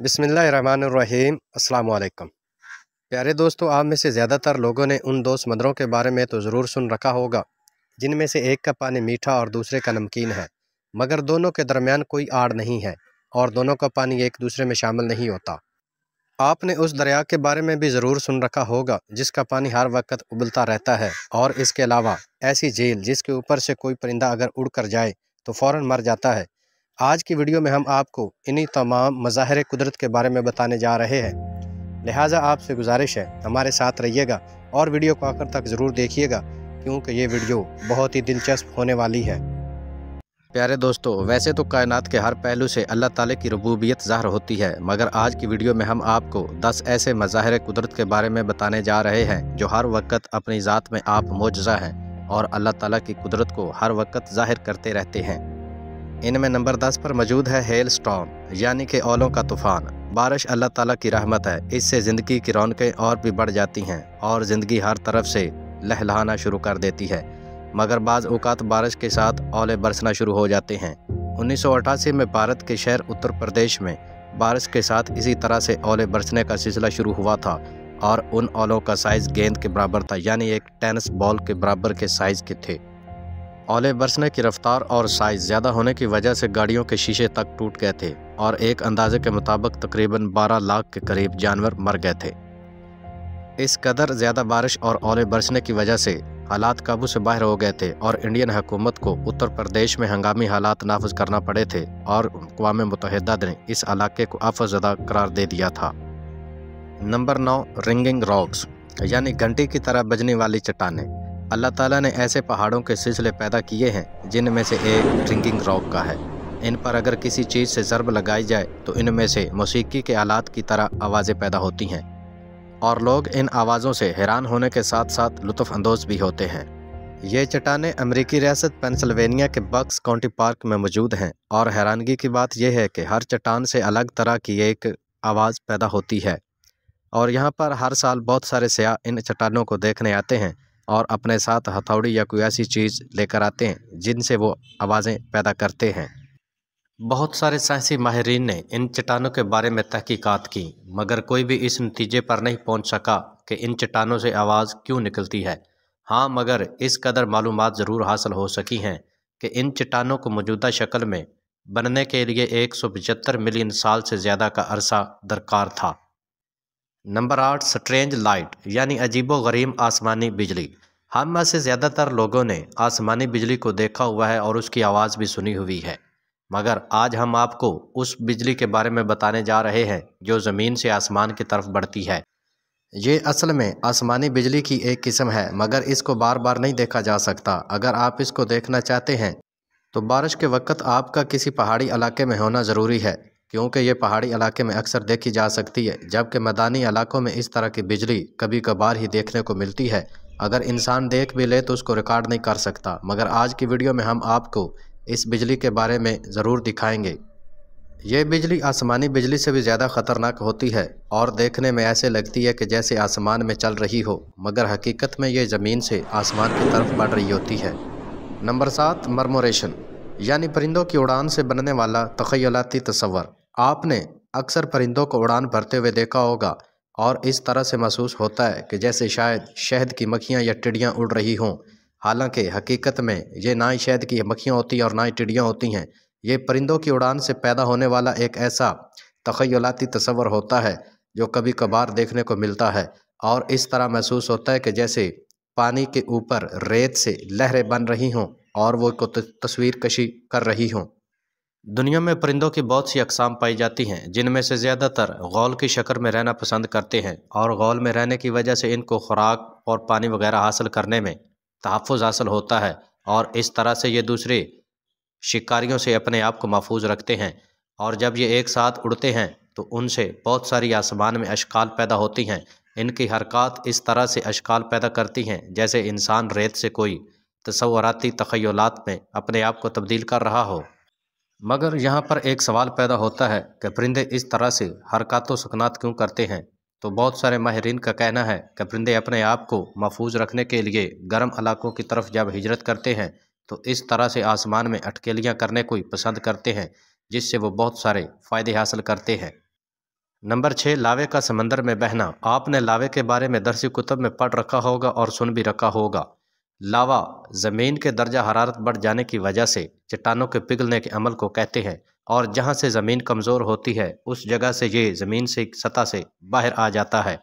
बिस्मिल्लाहिर्रहमानिर्रहीम। अस्सलाम वालेकुम। प्यारे दोस्तों, आप में से ज़्यादातर लोगों ने उन दो समंदरों के बारे में तो ज़रूर सुन रखा होगा जिनमें से एक का पानी मीठा और दूसरे का नमकीन है, मगर दोनों के दरमियान कोई आड़ नहीं है और दोनों का पानी एक दूसरे में शामिल नहीं होता। आपने उस दरिया के बारे में भी ज़रूर सुन रखा होगा जिसका पानी हर वक्त उबलता रहता है, और इसके अलावा ऐसी झील जिसके ऊपर से कोई परिंदा अगर उड़ कर जाए तो फ़ौरन मर जाता है। आज की वीडियो में हम आपको इन्हीं तमाम मज़ाहिर कुदरत के बारे में बताने जा रहे हैं, लिहाजा आपसे गुजारिश है हमारे साथ रहिएगा और वीडियो को आखिर तक ज़रूर देखिएगा, क्योंकि ये वीडियो बहुत ही दिलचस्प होने वाली है। प्यारे दोस्तों, वैसे तो कायनात के हर पहलू से अल्लाह ताला की रुबूबियत ज़ाहिर होती है, मगर आज की वीडियो में हम आपको 10 ऐसे मज़ाहिर कुदरत के बारे में बताने जा रहे हैं जो हर वक्त अपनी ज़ात में आप मौजज़ा हैं और अल्लाह ताला की कुदरत को हर वक्त ज़ाहिर करते रहते हैं। इनमें नंबर 10 पर मौजूद है हेल स्टॉर्म, यानी कि ओलों का तूफ़ान। बारिश अल्लाह ताला की रहमत है, इससे ज़िंदगी की रौनकें और भी बढ़ जाती हैं और ज़िंदगी हर तरफ से लहलहाना शुरू कर देती है, मगर बाज़ औक़ात बारिश के साथ ओले बरसना शुरू हो जाते हैं। 1988 में भारत के शहर उत्तर प्रदेश में बारिश के साथ इसी तरह से ओले बरसने का सिलसिला शुरू हुआ था और उन ओलों का साइज़ गेंद के बराबर था, यानी एक टेनिस बॉल के बराबर के साइज़ के थे। ओले बरसने की रफ्तार और साइज़ ज़्यादा होने की वजह से गाड़ियों के शीशे तक टूट गए थे और एक अंदाजे के मुताबिक तकरीबन 12 लाख के करीब जानवर मर गए थे। इस कदर ज़्यादा बारिश और ओले बरसने की वजह से हालात काबू से बाहर हो गए थे और इंडियन हुकूमत को उत्तर प्रदेश में हंगामी हालात नाफिज करना पड़े थे और अक़वाम मुत्तहिदा ने इस इलाके को आफतज़दा करार दे दिया था। नंबर 9, रिंगिंग रॉक्स, यानी घंटी की तरह बजने वाली चट्टानें। अल्लाह ताला ने ऐसे पहाड़ों के सिलसिले पैदा किए हैं जिनमें से एक रिंगिंग रॉक का है। इन पर अगर किसी चीज़ से ज़रब लगाई जाए तो इनमें से मौसीकी के आलात की तरह आवाज़ें पैदा होती हैं और लोग इन आवाज़ों से हैरान होने के साथ साथ लुत्फ़ अंदोज़ भी होते हैं। ये चट्टानें अमेरिकी रियासत पेंसिल्वेनिया के बक्स काउंटी पार्क में मौजूद हैं और हैरानगी की बात यह है कि हर चट्टान से अलग तरह की एक आवाज़ पैदा होती है और यहाँ पर हर साल बहुत सारे सयाह इन चट्टानों को देखने आते हैं और अपने साथ हथौड़ी या कोई ऐसी चीज़ लेकर आते हैं जिनसे वो आवाज़ें पैदा करते हैं। बहुत सारे साइंसी माहिरीन ने इन चट्टानों के बारे में तहकीकात की, मगर कोई भी इस नतीजे पर नहीं पहुंच सका कि इन चट्टानों से आवाज़ क्यों निकलती है। हाँ, मगर इस कदर मालूमात ज़रूर हासिल हो सकी हैं कि इन चट्टानों को मौजूदा शक्ल में बनने के लिए 175 मिलियन साल से ज़्यादा का अरसा दरकार था। नंबर 8, स्ट्रेंज लाइट, यानी अजीबो-गरीब आसमानी बिजली। हम में से ज़्यादातर लोगों ने आसमानी बिजली को देखा हुआ है और उसकी आवाज़ भी सुनी हुई है, मगर आज हम आपको उस बिजली के बारे में बताने जा रहे हैं जो ज़मीन से आसमान की तरफ बढ़ती है। ये असल में आसमानी बिजली की एक किस्म है, मगर इसको बार बार नहीं देखा जा सकता। अगर आप इसको देखना चाहते हैं तो बारिश के वक्त आपका किसी पहाड़ी इलाके में होना ज़रूरी है, क्योंकि ये पहाड़ी इलाके में अक्सर देखी जा सकती है, जबकि मैदानी इलाकों में इस तरह की बिजली कभी कभार ही देखने को मिलती है। अगर इंसान देख भी ले तो उसको रिकॉर्ड नहीं कर सकता, मगर आज की वीडियो में हम आपको इस बिजली के बारे में ज़रूर दिखाएंगे। ये बिजली आसमानी बिजली से भी ज़्यादा ख़तरनाक होती है और देखने में ऐसे लगती है कि जैसे आसमान में चल रही हो, मगर हकीकत में ये ज़मीन से आसमान की तरफ बढ़ रही होती है। नंबर 7, मरमोरेशन, यानी परिंदों की उड़ान से बनने वाला तख़य्युलाती तस्वर। आपने अक्सर परिंदों को उड़ान भरते हुए देखा होगा और इस तरह से महसूस होता है कि जैसे शायद शहद की मक्खियाँ या टिड्डियाँ उड़ रही हों। हालांकि हकीकत में ये ना ही शहद की मक्खियाँ होती हैं और ना ही टिड्डियाँ होती हैं। ये परिंदों की उड़ान से पैदा होने वाला एक ऐसा तख़य्युलाती तस्वर होता है जो कभी कभार देखने को मिलता है और इस तरह महसूस होता है कि जैसे पानी के ऊपर रेत से लहरें बन रही हों और वो को तस्वीर कशी कर रही हों। दुनिया में परिंदों की बहुत सी अक़साम पाई जाती हैं, जिनमें से ज़्यादातर गौल की शक्ल में रहना पसंद करते हैं और गौल में रहने की वजह से इनको खुराक और पानी वगैरह हासिल करने में तहफ़्फ़ुज़ हासिल होता है और इस तरह से ये दूसरे शिकारियों से अपने आप को महफूज रखते हैं। और जब ये एक साथ उड़ते हैं तो उनसे बहुत सारी आसमान में अशकाल पैदा होती हैं। इनकी हरकत इस तरह से अशकाल पैदा करती हैं जैसे इंसान रेत से कोई तसव्वुराती तख़य्युलात में अपने आप को तब्दील कर रहा हो। मगर यहाँ पर एक सवाल पैदा होता है कि परिंदे इस तरह से हरकत व सकनात क्यों करते हैं। तो बहुत सारे माहिरीन का कहना है कि परिंदे अपने आप को महफूज रखने के लिए गर्म इलाकों की तरफ जब हिजरत करते हैं तो इस तरह से आसमान में अटकेलियाँ करने को पसंद करते हैं, जिससे वो बहुत सारे फ़ायदे हासिल करते हैं। नंबर 6, लावे का समंदर में बहना। आपने लावे के बारे में दरसी कुतब में पढ़ रखा होगा और सुन भी रखा होगा। लावा ज़मीन के दर्जा हरारत बढ़ जाने की वजह से चट्टानों के पिघलने के अमल को कहते हैं, और जहाँ से ज़मीन कमज़ोर होती है उस जगह से ये ज़मीन से सतह से बाहर आ जाता है।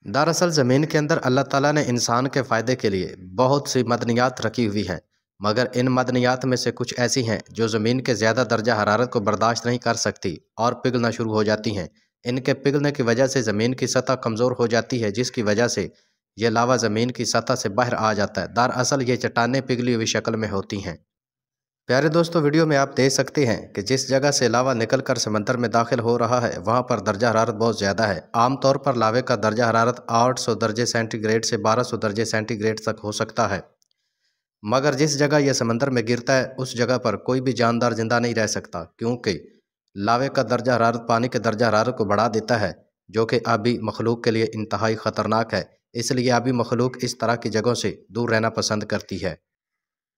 दरअसल ज़मीन के अंदर अल्लाह ताला ने इंसान के फ़ायदे के लिए बहुत सी मदनियात रखी हुई हैं, मगर इन मदनियात में से कुछ ऐसी हैं जो ज़मीन के ज़्यादा दर्जा हरारत को बर्दाश्त नहीं कर सकती और पिघलना शुरू हो जाती हैं। इनके पिघलने की वजह से ज़मीन की सतह कमज़ोर हो जाती है, जिसकी वजह से ये लावा ज़मीन की सतह से बाहर आ जाता है। दरअसल ये चट्टानें पिघली हुई शक्ल में होती हैं। प्यारे दोस्तों, वीडियो में आप देख सकते हैं कि जिस जगह से लावा निकलकर समंदर में दाखिल हो रहा है वहाँ पर दर्जा हरारत बहुत ज़्यादा है। आमतौर पर लावे का दर्जा हरारत 800 दर्जे सेंटीग्रेड से 1200 दर्जे सेंटीग्रेड तक हो सकता है, मगर जिस जगह यह समंदर में गिरता है उस जगह पर कोई भी जानदार जिंदा नहीं रह सकता, क्योंकि लावे का दर्जा हरारत पानी के दर्जा हरारत को बढ़ा देता है, जो कि आबी मखलूक के लिए इंतहाई ख़तरनाक है। इसलिए आबी मखलूक इस तरह की जगहों से दूर रहना पसंद करती है।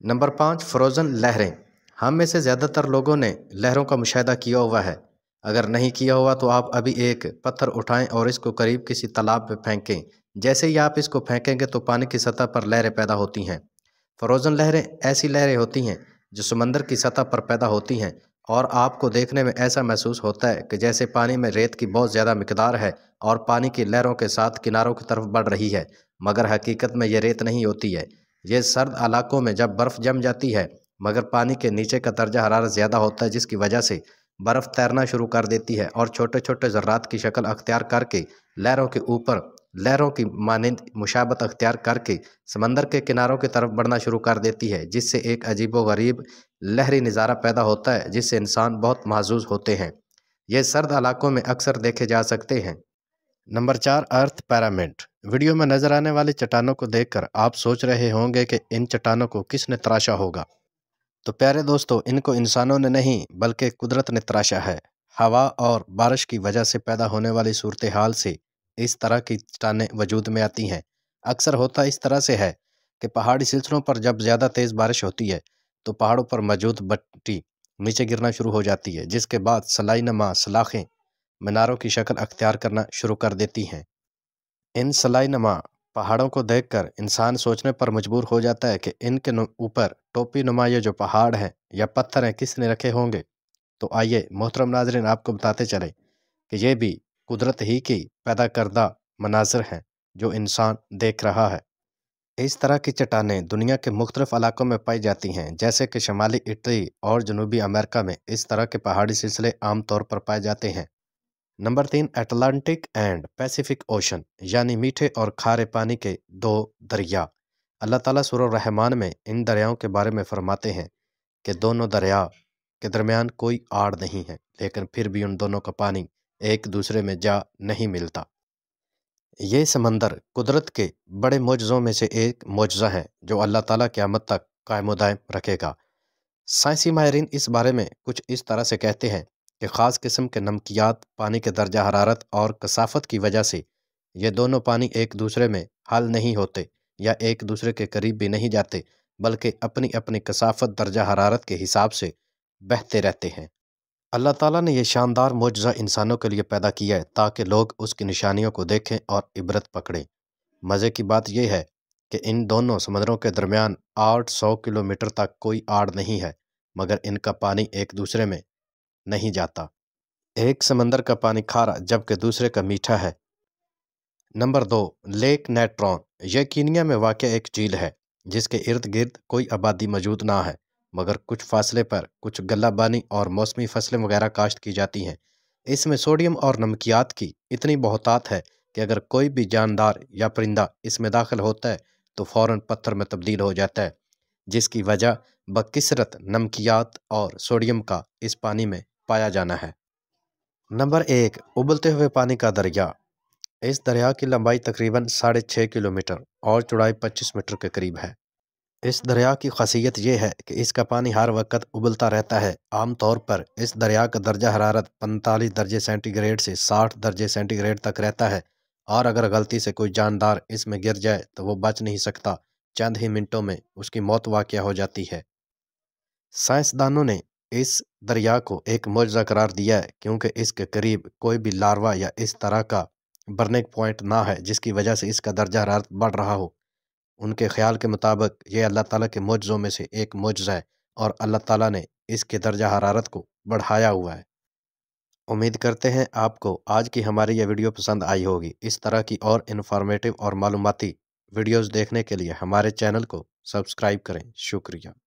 नंबर 5, फ्रोज़न लहरें। हम में से ज़्यादातर लोगों ने लहरों का मुशाहिदा किया हुआ है। अगर नहीं किया हुआ तो आप अभी एक पत्थर उठाएं और इसको करीब किसी तालाब में फेंकें। जैसे ही आप इसको फेंकेंगे तो पानी की सतह पर लहरें पैदा होती हैं। फ्रोज़न लहरें ऐसी लहरें होती हैं जो समंदर की सतह पर पैदा होती हैं, और आपको देखने में ऐसा महसूस होता है कि जैसे पानी में रेत की बहुत ज़्यादा मिकदार है और पानी की लहरों के साथ किनारों की तरफ बढ़ रही है, मगर हकीकत में ये रेत नहीं होती है। ये सर्द इलाकों में जब बर्फ़ जम जाती है, मगर पानी के नीचे का दर्जा हरारत ज़्यादा होता है, जिसकी वजह से बर्फ़ तैरना शुरू कर देती है और छोटे छोटे ज़र्रात की शक्ल अख्तियार करके लहरों के ऊपर लहरों की मानिंद मुशाबत अख्तियार करके समंदर के किनारों की तरफ बढ़ना शुरू कर देती है, जिससे एक अजीबो गरीब लहरी नज़ारा पैदा होता है जिससे इंसान बहुत महजूज होते हैं। ये सर्द इलाकों में अक्सर देखे जा सकते हैं। नंबर 4, अर्थ पिरामिड। वीडियो में नजर आने वाली चट्टानों को देखकर आप सोच रहे होंगे कि इन चट्टानों को किसने तराशा होगा। तो प्यारे दोस्तों, इनको इंसानों ने नहीं बल्कि कुदरत ने तराशा है। हवा और बारिश की वजह से पैदा होने वाली सूरत हाल से इस तरह की चट्टानें वजूद में आती हैं। अक्सर होता इस तरह से है कि पहाड़ी सिलसिलों पर जब ज़्यादा तेज़ बारिश होती है तो पहाड़ों पर मौजूद बट्टी नीचे गिरना शुरू हो जाती है, जिसके बाद सलाई नमा सलाखें मीनारों की शक्ल अख्तियार करना शुरू कर देती हैं। इन सलाई नमा पहाड़ों को देखकर इंसान सोचने पर मजबूर हो जाता है कि इनके ऊपर टोपी नुमा ये जो पहाड़ हैं या पत्थर हैं किसने रखे होंगे। तो आइए मोहतरम नाज़रीन, आपको बताते चले कि ये भी कुदरत ही की पैदा करदा मनाज़र हैं जो इंसान देख रहा है। इस तरह की चट्टानें दुनिया के मुख्तलिफ इलाकों में पाई जाती हैं, जैसे कि शुमाली इटली और जनूबी अमेरिका में इस तरह के पहाड़ी सिलसिले आम तौर पर पाए जाते हैं। Number 3, Atlantic and Pacific ocean, यानी मीठे और खारे पानी के दो दरिया। अल्लाह ताला सूरह रहमान में इन दरियाओं के बारे में फरमाते हैं कि दोनों दरिया के दरमियान कोई आड़ नहीं है, लेकिन फिर भी उन दोनों का पानी एक दूसरे में जा नहीं मिलता। ये समंदर कुदरत के बड़े मौजज़ों में से एक मौजज़ा है जो अल्लाह ताला क़यामत तक कायम दायम रखेगा। साइंसी माहिरीन इस बारे में कुछ इस तरह से कहते हैं कि ख़ास किस्म के नमकियात, पानी के दर्जा हरारत और कसाफ़त की वजह से ये दोनों पानी एक दूसरे में हल नहीं होते या एक दूसरे के करीब भी नहीं जाते, बल्कि अपनी अपनी कसाफ़त दर्जा हरारत के हिसाब से बहते रहते हैं। अल्लाह ताला ने यह शानदार मौजज़ा इंसानों के लिए पैदा किया है ताकि लोग उसकी निशानियों को देखें और इबरत पकड़ें। मज़े की बात यह है कि इन दोनों समंदरों के दरमियान 800 किलोमीटर तक कोई आड़ नहीं है, मगर इनका पानी एक दूसरे में नहीं जाता। एक समंदर का पानी खारा जबकि दूसरे का मीठा है। Number 2, lake Natron. यह कीनिया में वाक़या एक झील है जिसके इर्द गिर्द कोई आबादी मौजूद ना है, मगर कुछ फासले पर कुछ गल्लाबानी और मौसमी फसलें वगैरह काश्त की जाती हैं। इसमें सोडियम और नमकियात की इतनी बहुतात है कि अगर कोई भी जानदार या परिंदा इसमें दाखिल होता है तो फ़ौरन पत्थर में तब्दील हो जाता है, जिसकी वजह बकसरत नमकियात और सोडियम का इस पानी में पाया जाना है। नंबर 1, उबलते हुए पानी का दरिया। इस दरिया की लंबाई तकरीबन 6.5 किलोमीटर और चौड़ाई 25 मीटर के करीब है। इस दरिया की खासियत यह है कि इसका पानी हर वक्त उबलता रहता है। आम तौर पर इस दरिया का दर्जा हरारत 45 दर्जे सेंटीग्रेड से 60 दर्जे सेंटीग्रेड तक रहता है, और अगर गलती से कोई जानदार इसमें गिर जाए तो वो बच नहीं सकता। चंद ही मिनटों में उसकी मौत वाक़या हो जाती है। साइंसदानों ने اس دریا کو ایک معجزہ قرار دیا ہے کیونکہ اس کے قریب کوئی بھی لاروا یا اس طرح کا برننگ پوائنٹ نہ ہے جس کی وجہ سے اس کا درجہ حرارت بڑھ رہا ہو۔ ان کے خیال کے مطابق یہ اللہ تعالیٰ کے معجزوں میں سے ایک معجزہ ہے اور اللہ تعالیٰ نے اس کے درجہ حرارت کو بڑھایا ہوا ہے۔ امید کرتے ہیں آپ کو آج کی ہماری یہ ویڈیو پسند آئی ہوگی۔ اس طرح کی اور انفارمیٹیو اور معلوماتی ویڈیوز دیکھنے کے لیے ہمارے چینل کو سبسکرائب کریں۔ شکریہ۔